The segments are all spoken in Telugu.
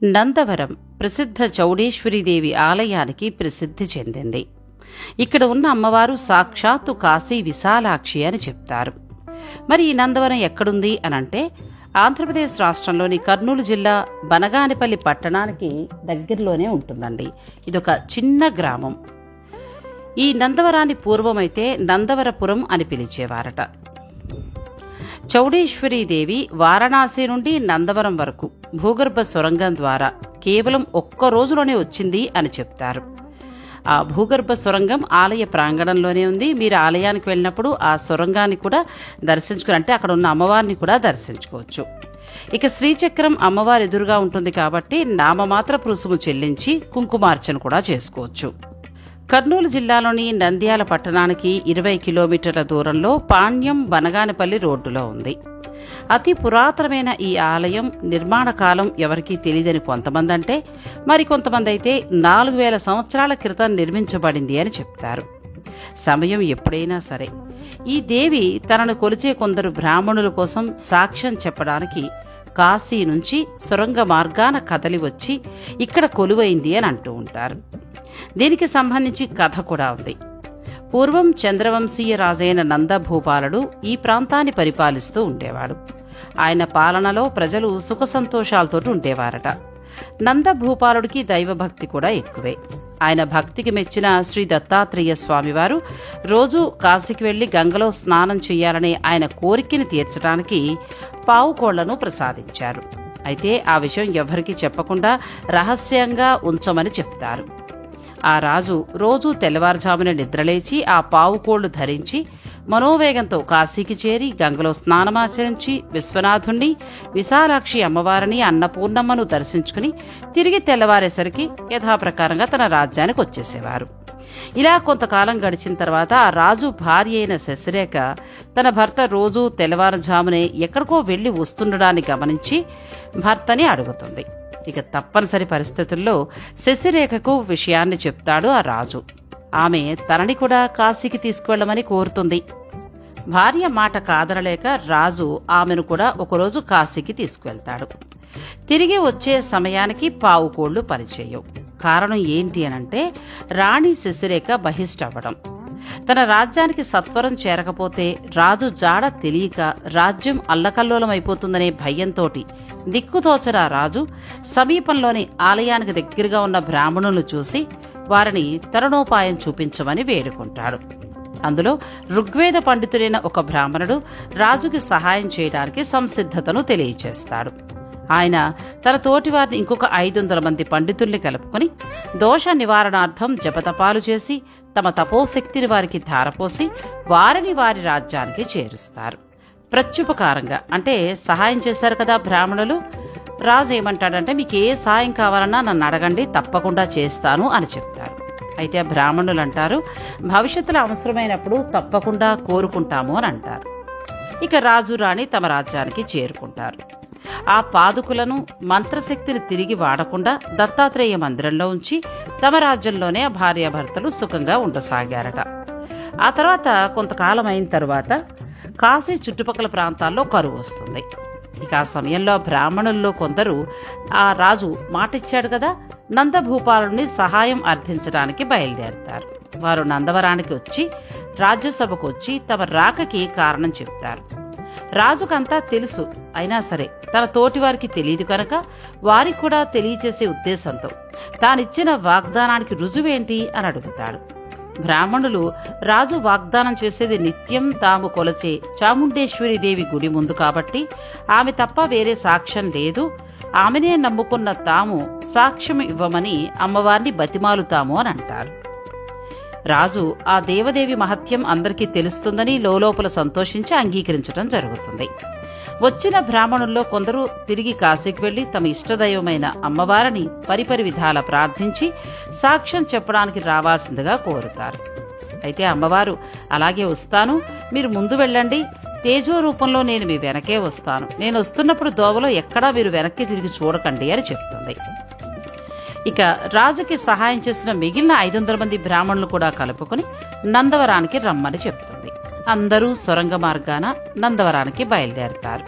నందవరం ప్రసిద్ధ చౌడేశ్వరీదేవి ఆలయానికి ప్రసిద్ధి చెందింది. ఇక్కడ ఉన్న అమ్మవారు సాక్షాత్తు కాశీ విశాలాక్షి అని చెప్తారు. మరి ఈ నందవరం ఎక్కడుంది అనంటే ఆంధ్రప్రదేశ్ రాష్ట్రంలోని కర్నూలు జిల్లా బనగానిపల్లి పట్టణానికి దగ్గరలోనే ఉంటుందండి. ఇదొక చిన్న గ్రామం. ఈ నందవరాన్ని పూర్వమైతే నందవరపురం అని పిలిచేవారట. చౌడేశ్వరీదేవి వారణాసి నుండి నందవరం వరకు భూగర్భ సొరంగం ద్వారా కేవలం ఒక్క రోజులోనే వచ్చింది అని చెప్తారు. ఆ భూగర్భ సొరంగం ఆలయ ప్రాంగణంలోనే ఉంది. మీరు ఆలయానికి వెళ్ళినప్పుడు ఆ సొరంగాన్ని కూడా దర్శించుకుని, అంటే అక్కడ ఉన్న అమ్మవారిని కూడా దర్శించుకోవచ్చు. ఇక శ్రీచక్రం అమ్మవారి ఎదురుగా ఉంటుంది కాబట్టి నామమాత్ర రుసుము చెల్లించి కుంకుమార్చన కూడా చేసుకోవచ్చు. కర్నూలు జిల్లాలోని నంద్యాల పట్టణానికి 20 కిలోమీటర్ల దూరంలో పాణ్యం బనగానపల్లి రోడ్డులో ఉంది. అతి పురాతనమైన ఈ ఆలయం నిర్మాణ కాలం ఎవరికీ తెలియదని కొంతమంది అంటే, మరికొంతమంది అయితే 4000 సంవత్సరాల క్రితం నిర్మించబడింది అని చెప్తారు. సమయం ఎప్పుడైనా సరే ఈ దేవి తనను కొలిచే కొందరు బ్రాహ్మణుల కోసం సాక్ష్యం చెప్పడానికి కాశీ నుంచి సొరంగ మార్గాన కదలి వచ్చి ఇక్కడ కొలువైంది అని అంటూ ఉంటారు. దీనికి సంబంధించి కథ కూడా ఉంది. పూర్వం చంద్రవంశీయ రాజైన నందభూపాలుడు ఈ ప్రాంతాన్ని పరిపాలిస్తూ ఉండేవాడు. ఆయన పాలనలో ప్రజలు సుఖ సంతోషాలతో ఉండేవారట. నందభూపాలుడికి దైవభక్తి కూడా ఎక్కువే. ఆయన భక్తికి మెచ్చిన శ్రీ దత్తాత్రేయ స్వామివారు రోజూ కాశీకి వెళ్లి గంగలో స్నానం చేయాలనే ఆయన కోరికని తీర్చడానికి పావుకోళ్లను ప్రసాదించారు. అయితే ఆ విషయం ఎవరికీ చెప్పకుండా రహస్యంగా ఉంచమని చెప్తారు. ఆ రాజు రోజూ తెల్లవారుజామున నిద్రలేచి ఆ పావుకోళ్లు ధరించి మనోవేగంతో కాశీకి చేరి గంగలో స్నానమాచరించి విశ్వనాథుణ్ణి, విశాలాక్షి అమ్మవారిని, అన్నపూర్ణమ్మను దర్శించుకుని తిరిగి తెల్లవారేసరికి యథాప్రకారంగా తన రాజ్యానికి వచ్చేసేవారు. ఇలా కొంతకాలం గడిచిన తర్వాత ఆ రాజు భార్య అయిన శశిరేఖ తన భర్త రోజూ తెల్లవారుజామునే ఎక్కడికో వెళ్లి వస్తుండడాన్ని గమనించి భర్తని అడుగుతుంది. ఇక తప్పనిసరి పరిస్థితుల్లో శశిరేఖకు విషయాన్ని చెప్తాడు ఆ రాజు. ఆమె తనని కూడా కాశీకి తీసుకువెళ్లమని కోరుతుంది. భార్య మాట కాదనలేక రాజు ఆమెను కూడా ఒకరోజు కాశీకి తీసుకువెళ్తాడు. తిరిగి వచ్చే సమయానికి పావుకోళ్లు పనిచేయవు. కారణం ఏంటి అనంటే రాణి శశిరేఖ బహిష్టవ్వడం. తన రాజ్యానికి సత్వరం చేరకపోతే రాజు జాడ తెలియక రాజ్యం అల్లకల్లోలమైపోతుందనే భయంతో దిక్కుతోచన రాజు సమీపంలోని ఆలయానికి దగ్గరగా ఉన్న బ్రాహ్మణులను చూసి వారిని తరుణోపాయం చూపించమని వేడుకుంటాడు. అందులో ఋగ్వేద పండితుడైన ఒక బ్రాహ్మణుడు రాజుకి సహాయం చేయడానికి సంసిద్ధతను తెలియచేస్తాడు. ఆయన తన తోటివారిని ఇంకొక 500 మంది పండితుల్ని కలుపుకొని దోష నివారణార్థం జపతపాలు చేసి తమ తపోశక్తిని వారికి ధారపోసి వారిని వారి రాజ్యానికి చేరుస్తారు. ప్రత్యుపకారంగా అంటే సహాయం చేశారు కదా బ్రాహ్మణులు. రాజు ఏమంటాడంటే, మీకు ఏ సాయం కావాలన్నా నన్ను అడగండి, తప్పకుండా చేస్తాను అని చెప్తారు. అయితే బ్రాహ్మణులు అంటారు, భవిష్యత్తులో అవసరమైనప్పుడు తప్పకుండా కోరుకుంటాము అని అంటారు. ఇక రాజు రాణి తమ రాజ్యానికి చేరుకుంటారు. ఆ పాదుకులను మంత్రశక్తిని తిరిగి వాడకుండా దత్తాత్రేయ మందిరంలో ఉంచి తమ రాజ్యంలోనే ఆ భార్యాభర్తలు సుఖంగా ఉండసాగారట. ఆ తర్వాత కొంతకాలం అయిన తరువాత కాశీ చుట్టుపక్కల ప్రాంతాల్లో కరువు వస్తుంది. ఇక ఆ సమయంలో బ్రాహ్మణుల్లో కొందరు ఆ రాజు మాటిచ్చాడు కదా, నందభూపాలుని సహాయం అర్థించడానికి బయలుదేరుతారు. వారు నందవరానికి వచ్చి రాజ్యసభకు వచ్చి తమ రాకకి కారణం చెప్తారు. రాజుకంతా తెలుసు, అయినా సరే తన తోటివారికి తెలియదు కనుక వారికి కూడా తెలియచేసే ఉద్దేశంతో తానిచ్చిన వాగ్దానానికి రుజువేంటి అని అడుగుతాడు. బ్రాహ్మణులు రాజు వాగ్దానం చేసేది నిత్యం తాము కొలచే చాముండేశ్వరీదేవి గుడి ముందు కాబట్టి ఆమె తప్ప వేరే సాక్ష్యం లేదు, ఆమెనే నమ్ముకున్న తాము సాక్ష్యం ఇవ్వమని అమ్మవారిని బతిమాలుతాము అని అంటారు. రాజు ఆ దేవదేవి మహత్యం అందరికీ తెలుస్తుందని లోలోపల సంతోషించి అంగీకరించడం జరుగుతుంది. వచ్చిన బ్రాహ్మణుల్లో కొందరు తిరిగి కాశీకి వెళ్లి తమ ఇష్టదైవమైన అమ్మవారిని పరిపరి విధాల ప్రార్థించి సాక్ష్యం చెప్పడానికి రావాల్సిందిగా కోరుతారు. అయితే అమ్మవారు, అలాగే వస్తాను, మీరు ముందు వెళ్ళండి, తేజో రూపంలో నేను మీ వెనకే వస్తాను, నేను వస్తున్నప్పుడు దోవలో ఎక్కడా మీరు వెనక్కి తిరిగి చూడకండి అని చెప్తుంది. ఇక రాజుకి సహాయం చేసిన మిగిలిన 500 మంది బ్రాహ్మణులు కూడా కలుపుకొని నందవరానికి రమ్మని చెప్తుంది. అందరూ సొరంగ మార్గాన నందవరానికి బయలుదేరతారు.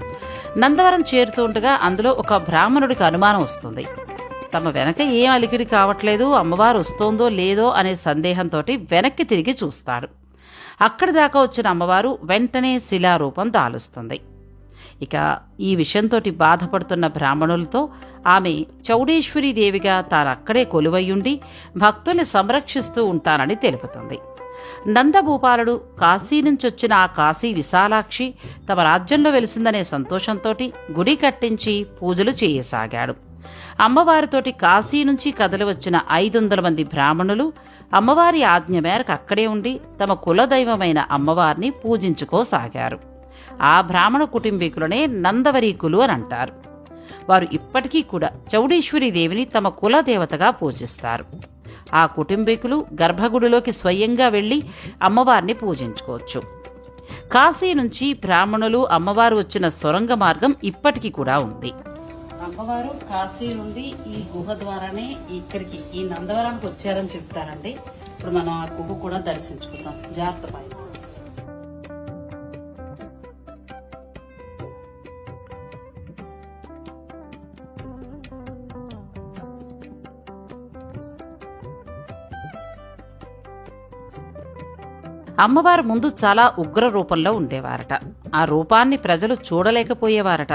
నందవరం చేరుతూ ఉండగా అందులో ఒక బ్రాహ్మణుడికి అనుమానం వస్తుంది. తమ వెనక ఏం అలికిడి కావట్లేదు, అమ్మవారు వస్తోందో లేదో అనే సందేహంతో వెనక్కి తిరిగి చూస్తాడు. అక్కడి దాకా వచ్చిన అమ్మవారు వెంటనే శిలారూపం దాలుస్తుంది. ఇక ఈ విషయంతో బాధపడుతున్న బ్రాహ్మణులతో ఆమె చౌడేశ్వరీదేవిగా తానక్కడే కొలువయ్యుండి భక్తుల్ని సంరక్షిస్తూ ఉంటానని తెలుపుతుంది. నందభూపాలుడు కాశీ నుంచొచ్చిన ఆ కాశీ విశాలాక్షి తమ రాజ్యంలో వెలిసిందనే సంతోషంతో గుడి కట్టించి పూజలు చేయసాగాడు. అమ్మవారితోటి కాశీ నుంచి కదలి వచ్చిన 500 మంది బ్రాహ్మణులు అమ్మవారి ఆజ్ఞ మేరకు అక్కడే ఉండి తమ కులదైవమైన అమ్మవారిని పూజించుకోసాగారు. ఆ బ్రాహ్మణ కుటుంబీకులనే నందవరీకులు అని అంటారు. వారు ఇప్పటికీ కూడా చౌడేశ్వరీదేవిని తమ కులదేవతగా పూజిస్తారు. ఆ కుటుంబీకులు గర్భగుడిలోకి స్వయంగా వెళ్లి అమ్మవారిని పూజించుకోవచ్చు. కాశీ నుంచి బ్రాహ్మణులు అమ్మవారు వచ్చిన సొరంగ మార్గం ఇప్పటికీ కూడా ఉంది. అమ్మవారు కాశీ నుండి ఈ గుహ ద్వారానే ఇక్కడికి ఈ నందవరానికి వచ్చారని చెప్తారండి. ఇప్పుడు మనం ఆ గుహ కూడా దర్శించుకుందాం. జాగ్రత్త పై అమ్మవారు ముందు చాలా ఉగ్ర రూపంలో ఉండేవారట. ఆ రూపాన్ని ప్రజలు చూడలేకపోయేవారట.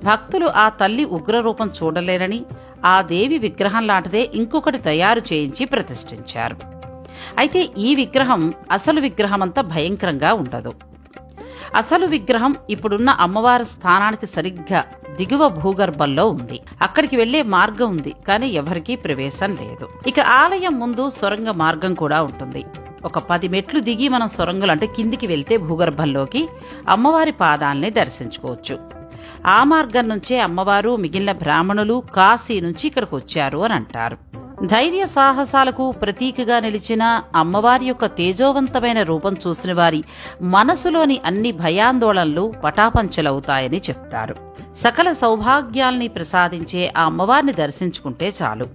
భక్తులు ఆ తల్లి ఉగ్రరూపం చూడలేరని ఆ దేవి విగ్రహం లాంటిదే ఇంకొకటి తయారు చేయించి ప్రతిష్ఠించారు. అయితే ఈ విగ్రహం అసలు విగ్రహమంతా భయంకరంగా ఉండదు. అసలు విగ్రహం ఇప్పుడున్న అమ్మవారి స్థానానికి సరిగ్గా దిగువ భూగర్భంలో ఉంది. అక్కడికి వెళ్లే మార్గం ఉంది, కానీ ఎవరికీ ప్రవేశం లేదు. ఇక ఆలయం ముందు సొరంగ మార్గం కూడా ఉంటుంది. ఒక 10 మెట్లు దిగి మనం సొరంగులు అంటే కిందికి వెళ్తే భూగర్భంలోకి అమ్మవారి పాదాలని దర్శించుకోవచ్చు. ఆ మార్గం నుంచే అమ్మవారు మిగిలిన బ్రాహ్మణులు కాశీ నుంచి ఇక్కడికి వచ్చారు అని అంటారు. ధైర్య సాహసాలకు ప్రతీకగా నిలిచిన అమ్మవారి యొక్క తేజోవంతమైన రూపం చూసిన వారి మనసులోని అన్ని భయాందోళనలు పటాపంచలవుతాయని చెప్తారు. సకల సౌభాగ్యాల్ని ప్రసాదించే ఆ అమ్మవారిని దర్శించుకుంటే చాలు.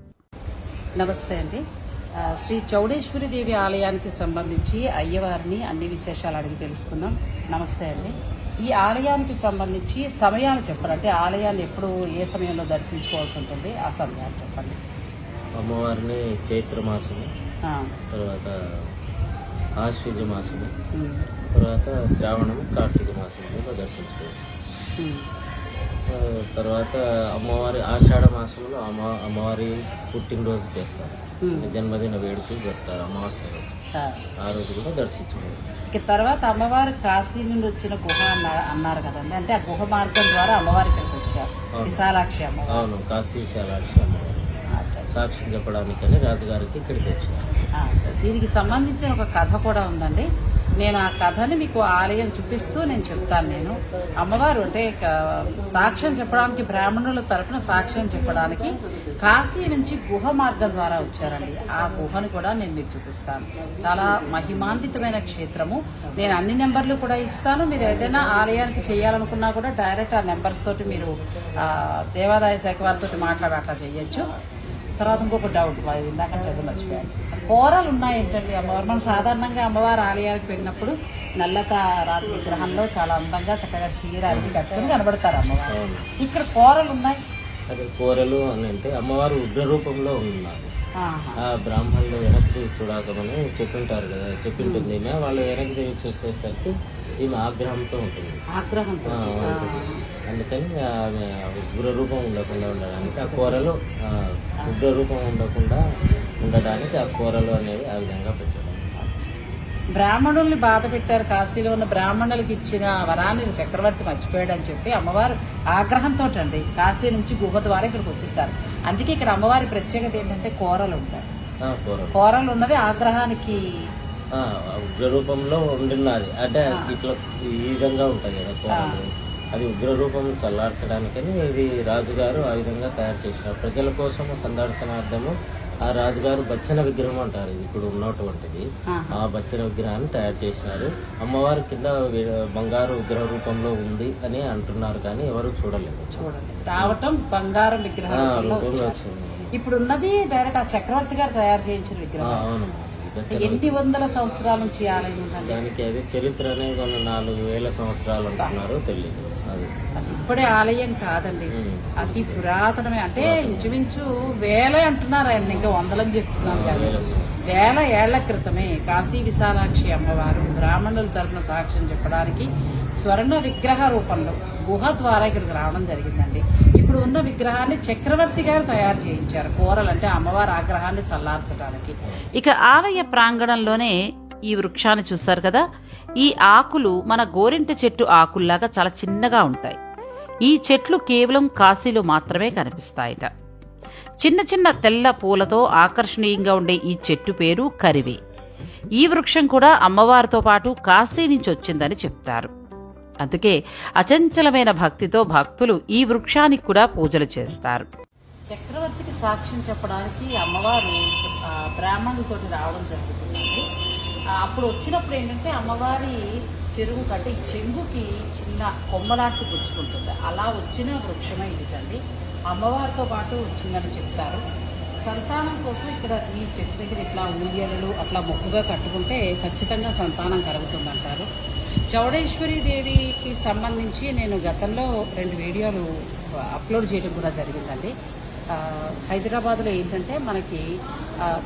నమస్తే అండి. శ్రీ చౌడేశ్వరీదేవి ఆలయానికి సంబంధించి అయ్యవారిని అన్ని విశేషాలు అడిగి తెలుసుకుందాం. నమస్తే అండి. ఈ ఆలయానికి సంబంధించి సమయాలు చెప్పండి. అంటే ఆలయాన్ని ఎప్పుడు ఏ సమయంలో దర్శించుకోవాల్సి ఉంటుంది, ఆ సమయాలు చెప్పండి. అమ్మవారిని చైత్ర మాసము, తర్వాత ఆశ్వజ మాసము, తర్వాత శ్రావణము, కార్తీక మాసంలో దర్శించుకోవచ్చు. తర్వాత అమ్మవారి ఆషాఢ మాసంలో అమ్మవారి పుట్టినరోజు చేస్తారు, జన్మదిన వేడుకలు జరుపుతారు. అమావాస్య రోజు ఆ రోజు కూడా దర్శించుకోవచ్చు. తర్వాత అమ్మవారు కాశీ నుండి వచ్చిన గుహ అన్నారు కదండి. అంటే ఆ గుహ మార్గం ద్వారా అమ్మవారి ఇక్కడికి వచ్చారు. విశాలాక్షి అమ్మవారు. అవును, కాశీ విశాలాక్షి అమ్మవారు సాక్ష్యం చెప్పడానికని రాజుగారికి ఇక్కడికి వచ్చారు. దీనికి సంబంధించిన ఒక కథ కూడా ఉందండి. నేను ఆ కథని మీకు ఆలయం చూపిస్తూ నేను చెప్తాను. నేను అమ్మవారు అంటే సాక్ష్యం చెప్పడానికి, బ్రాహ్మణుల తరపున సాక్ష్యం చెప్పడానికి కాశీ నుంచి గుహ మార్గం ద్వారా వచ్చారండి. ఆ గుహను కూడా నేను మీకు చూపిస్తాను. చాలా మహిమాన్వితమైన క్షేత్రము. నేను అన్ని నెంబర్లు కూడా ఇస్తాను. మీరు ఏదైనా ఆలయానికి చేయాలనుకున్నా కూడా డైరెక్ట్ ఆ నెంబర్స్ తోటి మీరు దేవాదాయ శాఖ వారితో మాట్లాడి అట్లా చేయొచ్చు. తర్వాత ఇంకొక డౌట్, ఇందాక చదువు మర్చిపోయాను. కూరలు ఉన్నాయి ఏంటండి అమ్మవారు? మనం సాధారణంగా అమ్మవారి ఆలయానికి వెళ్ళినప్పుడు నల్లత రాతి విగ్రహంలో చాలా అందంగా చక్కగా చీర అవి కట్టుకుని కనబడతారు అమ్మవారు. ఇక్కడ కూరలు ఉన్నాయి. అదే కూరలు అని అంటే అమ్మవారు ఉగ్ర రూపంలో ఉన్నారు. ఆ బ్రాహ్మణులు వెనక్కి చూడకమని చెప్పింటారు కదా, చెప్పింటుంది. వాళ్ళు వెనక్కి చూసేసరికి ఈమె ఆగ్రహంతో ఉంటుంది. ఆగ్రహంతో అందుకని ఆమె ఉగ్రరూపం ఉండకుండా ఉండడానికి ఆ కూరలు ఉగ్రరూపం ఉండడానికి ఆ కూరలు అనేవి ఆ విధంగా పెట్టారు. బ్రాహ్మణుల్ని బాధ పెట్టారు. కాశీలో ఉన్న బ్రాహ్మణులకి ఇచ్చిన వరాన్ని చక్రవర్తి మర్చిపోయాడు అని చెప్పి అమ్మవారు ఆగ్రహంతో అండి కాశీ నుంచి గుహ ద్వారా ఇక్కడికి వచ్చేసారు. అందుకే ఇక్కడ అమ్మవారి ప్రత్యేకత ఏంటంటే కూరలు ఉంటాయి. కూరలు ఉన్నది ఆగ్రహానికి ఉగ్రరూపంలో ఉండినది. అంటే ఇట్లా ఈ విధంగా ఉంటాయి కదా కూరలు, అది ఉగ్రరూపం చల్లార్చడానికని ఇది రాజుగారు ఆ విధంగా తయారు చేసినారు. ప్రజల కోసము సందర్శనార్థము ఆ రాజుగారు బచ్చన విగ్రహం అంటారు, ఇది ఇప్పుడు ఉన్నటువంటిది. ఆ బచ్చన విగ్రహాన్ని తయారు చేసినారు. అమ్మవారి కింద బంగారు విగ్రహ రూపంలో ఉంది అని అంటున్నారు, కానీ ఎవరు చూడలేదు. రావటం బంగారం విగ్రహం రూపంలో వచ్చింది. ఇప్పుడు ఉన్నది డైరెక్ట్ ఆ చక్రవర్తి గారు తయారు చేయించిన విగ్రహం. అవును, ఎన్ని వందల సంవత్సరాల నుంచి ఆలయం ఉందండి? దానికి అది చరిత్ర అనేది కొన్ని 4000 సంవత్సరాలు అంటున్నారు, తెలియదు. అది అసలు ఇప్పుడే ఆలయం కాదండి, అతి పురాతనమే. అంటే ఇంచుమించు వేల అంటున్నారు ఆయన, ఇంకా వందలని చెప్తున్నాను కదా. వేల ఏళ్ల క్రితమే కాశీ విశాలాక్షి అమ్మవారు బ్రాహ్మణుల తరపున సాక్ష్యం చెప్పడానికి స్వర్ణ విగ్రహ రూపంలో గుహ ద్వారా ఇక్కడికి రావడం జరిగిందండి. ఇప్పుడు ఉన్న విగ్రహాన్ని చక్రవర్తి గారు తయారు చేయించారు, కూరలు అంటే అమ్మవారి ఆగ్రహాన్ని చల్లార్చడానికి. ఇక ఆలయ ప్రాంగణంలోనే ఈ వృక్షాన్ని చూస్తారు కదా, ఈ ఆకులు మన గోరింట చెట్టు ఆకుల్లాగా చాలా చిన్నగా ఉంటాయి. ఈ చెట్లు కేవలం కాశీలో మాత్రమే కనిపిస్తాయట. చిన్న చిన్న తెల్ల పూలతో ఆకర్షణీయంగా ఉండే ఈ చెట్టు పేరు కరివే. ఈ వృక్షం కూడా అమ్మవారితో పాటు కాశీ నుంచి వచ్చిందని చెప్తారు. అందుకే అచంచలమైన భక్తితో భక్తులు ఈ వృక్షానికి కూడా పూజలు చేస్తారు. చక్రవర్తికి సాక్ష్యం చెప్పడానికి అమ్మవారు బ్రాహ్మణులతో రావడం జరుగుతుందండి. అప్పుడు వచ్చినప్పుడు ఏంటంటే అమ్మవారి చెరువు కంటే ఈ చెంగుకి చిన్న కొమ్మలాంటి గుచ్చుకుంటుంది. అలా వచ్చిన వృక్షమే ఇదండి. అమ్మవారితో పాటు వచ్చిందని చెప్తారు. సంతానం కోసం ఇక్కడ ఈ చెట్టు దగ్గర ఇట్లా ఊయలు అట్లా మొక్కుగా కట్టుకుంటే ఖచ్చితంగా సంతానం కలుగుతుందంటారు. చౌడేశ్వరి దేవికి సంబంధించి నేను గతంలో 2 వీడియోలు అప్లోడ్ చేయడం కూడా జరిగిందండి. హైదరాబాద్లో ఏంటంటే మనకి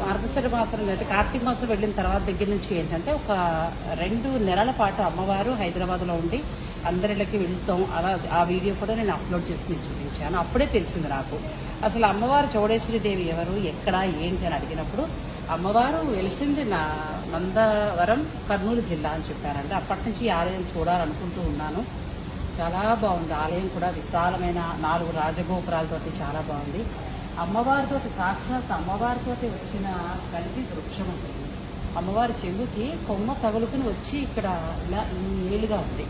మార్గశిర మాసం అంటే కార్తీక మాసం వెళ్ళిన తర్వాత దగ్గర నుంచి ఏంటంటే ఒక 2 నెలల పాటు అమ్మవారు హైదరాబాద్లో ఉండి అందరిళ్ళకి వెళ్తాం. అలా ఆ వీడియో కూడా నేను అప్లోడ్ చేసి మీకు చూపించాను. అప్పుడే తెలిసింది నాకు అసలు అమ్మవారు చౌడేశ్వరి దేవి ఎవరు, ఎక్కడ, ఏంటి అని అడిగినప్పుడు అమ్మవారు వెలిసింది నందవరం, కర్నూలు జిల్లా అని చెప్పారంటే అప్పటి నుంచి ఈ ఆలయం చూడాలనుకుంటూ ఉన్నాను. చాలా బాగుంది ఆలయం కూడా, విశాలమైన 4 రాజగోపురాలతోటి చాలా బాగుంది. అమ్మవారితోటి సాక్షాత్ అమ్మవారితోటి వచ్చిన కలిపి వృక్షం ఉంటుంది. అమ్మవారి చెంగుకి కొమ్మ తగులుకుని వచ్చి ఇక్కడ ఇలా నీళ్ళుగా ఉంది.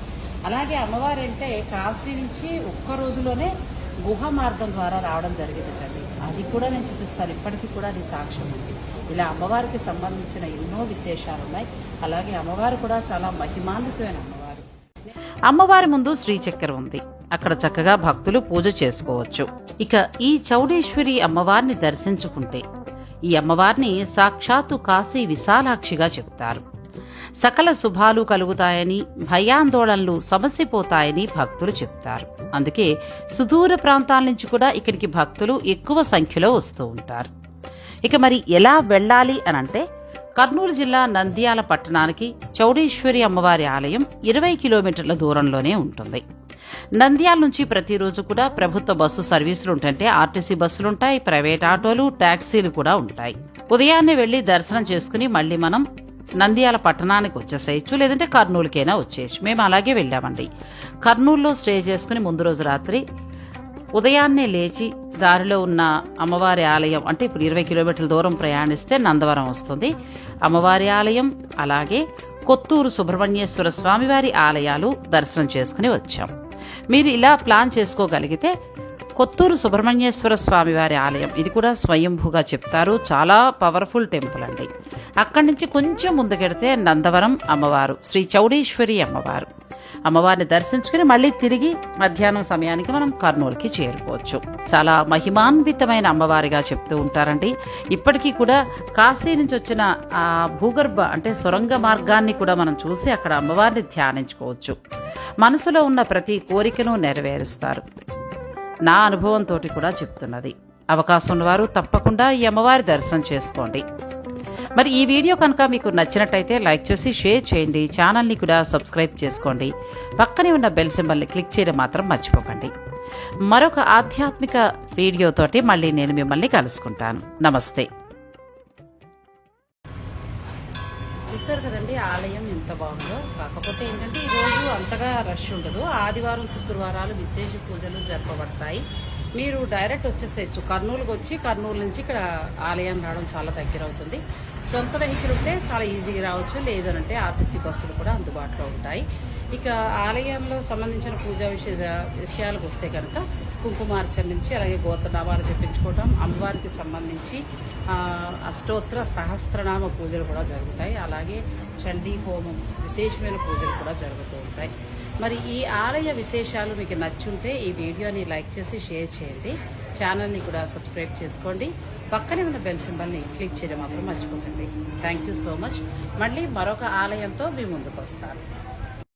అలాగే అమ్మవారు అంటే కాశీ నుంచి ఒక్క రోజులోనే గుహ మార్గం ద్వారా రావడం జరిగిందండి. అది కూడా నేను చూపిస్తాను. ఇప్పటికీ కూడా అది సాక్ష్యం ఉంది. ఇలా అమ్మవారికి సంబంధించిన ఎన్నో విశేషాలు ఉన్నాయి. అలాగే అమ్మవారు కూడా చాలా మహిమాన్వితమైన అమ్మవారు. అమ్మవారి ముందు శ్రీచక్రం ఉంది. అక్కడ చక్కగా భక్తులు పూజ చేసుకోవచ్చు. ఇక ఈ చౌడేశ్వరి అమ్మవారిని దర్శించుకుంటే ఈ అమ్మవారిని సాక్షాత్తు కాశీ విశాలాక్షిగా చెబుతారు. సకల శుభాలు కలుగుతాయని, భయాందోళనలు సమసిపోతాయని భక్తులు చెప్తారు. అందుకే సుదూర ప్రాంతాల నుంచి కూడా ఇక్కడికి భక్తులు ఎక్కువ సంఖ్యలో వస్తూ ఉంటారు. ఇక మరి ఎలా వెళ్ళాలి అనంటే కర్నూలు జిల్లా నంద్యాల పట్టణానికి చౌడేశ్వరి అమ్మవారి ఆలయం 20 కిలోమీటర్ల దూరంలోనే ఉంటుంది. నంద్యాల నుంచి ప్రతిరోజు కూడా ప్రభుత్వ బస్సు సర్వీసులు ఉంటుంటే ఆర్టీసీ బస్సులుంటాయి, ప్రైవేట్ ఆటోలు, ట్యాక్సీలు కూడా ఉంటాయి. ఉదయాన్నే వెళ్లి దర్శనం చేసుకుని మళ్ళీ మనం నంద్యాల పట్టణానికి వచ్చేసేయచ్చు, లేదంటే కర్నూలుకైనా వచ్చేయచ్చు. మేము అలాగే వెళ్ళామండి. కర్నూలులో స్టే చేసుకుని ముందు రోజు రాత్రి ఉదయాన్నే లేచి దారిలో ఉన్న అమ్మవారి ఆలయం అంటే ఇప్పుడు 20 కిలోమీటర్ల దూరం ప్రయాణిస్తే నందవరం వస్తుంది. అమ్మవారి ఆలయం అలాగే కొత్తూరు సుబ్రహ్మణ్యేశ్వర స్వామివారి ఆలయాలు దర్శనం చేసుకుని వచ్చాం. మీరు ఇలా ప్లాన్ చేసుకోగలిగితే కొత్తూరు సుబ్రహ్మణ్యేశ్వర స్వామివారి ఆలయం, ఇది కూడా స్వయంభూగా చెప్తారు, చాలా పవర్ఫుల్ టెంపుల్ అండి. అక్కడి నుంచి కొంచెం ముందుకెడితే నందవరం అమ్మవారు, శ్రీ చౌడేశ్వరి అమ్మవారు. అమ్మవారిని దర్శించుకుని మళ్ళీ తిరిగి మధ్యాహ్నం సమయానికి మనం కర్నూలుకి చేరుకోవచ్చు. చాలా మహిమాన్వితమైన అమ్మవారిగా చెప్తూ ఉంటారండి. ఇప్పటికీ కూడా కాశీ నుంచి వచ్చిన ఆ భూగర్భ అంటే సొరంగ మార్గాన్ని కూడా మనం చూసి అక్కడ అమ్మవారిని ధ్యానించుకోవచ్చు. మనసులో ఉన్న ప్రతి కోరికను నెరవేరుస్తారు. నా అనుభవంతో కూడా చెప్తున్నది. అవకాశం ఉన్నవారు తప్పకుండా ఈ అమ్మవారి దర్శనం చేసుకోండి. మరి ఈ వీడియో కనుక మీకు నచ్చినట్టయితే లైక్ చేసి షేర్ చేయండి. ఛానల్ని కూడా సబ్స్క్రైబ్ చేసుకోండి. పక్కనే ఉన్న బెల్ సింబల్ని క్లిక్ చేయడం మాత్రం మర్చిపోకండి. మరొక ఆధ్యాత్మిక వీడియోతోటి మళ్ళీ నేను మిమ్మల్ని కలుసుకుంటాను. నమస్తే. చూస్తారు కదండి ఆలయం ఎంత బాగుందో. కాకపోతే ఏంటంటే ఈరోజు అంతగా రష్ ఉండదు. ఆదివారం, శుక్రవారాలు విశేష పూజలు జరపబడతాయి. మీరు డైరెక్ట్ వచ్చేసేయచ్చు. కర్నూలుకి వచ్చి కర్నూలు నుంచి ఇక్కడ ఆలయం రావడం చాలా దగ్గర అవుతుంది. సొంత వెహికల్ ఉంటే చాలా ఈజీగా రావచ్చు, లేదనంటే ఆర్టీసీ బస్సులు కూడా అందుబాటులో ఉంటాయి. ఇక ఆలయంలో సంబంధించిన పూజా విషయాలకు వస్తే కనుక కుంకుమార్చన నుంచి అలాగే గోత్రనామాలు చెప్పించుకోవడం, అమ్మవారికి సంబంధించి అష్టోత్తర సహస్రనామ పూజలు కూడా జరుగుతాయి. అలాగే చండీ హోమం, విశేషమైన పూజలు కూడా జరుగుతూ ఉంటాయి. మరి ఈ ఆలయ విశేషాలు మీకు నచ్చుంటే ఈ వీడియోని లైక్ చేసి షేర్ చేయండి. ఛానల్ని కూడా సబ్స్క్రైబ్ చేసుకోండి. పక్కనే ఉన్న బెల్ సింబల్ని క్లిక్ చేయడం మాత్రం మర్చిపోకండి. Thank you so much. మళ్ళీ మరొక ఆలయంతో మీ ముందుకు వస్తాను.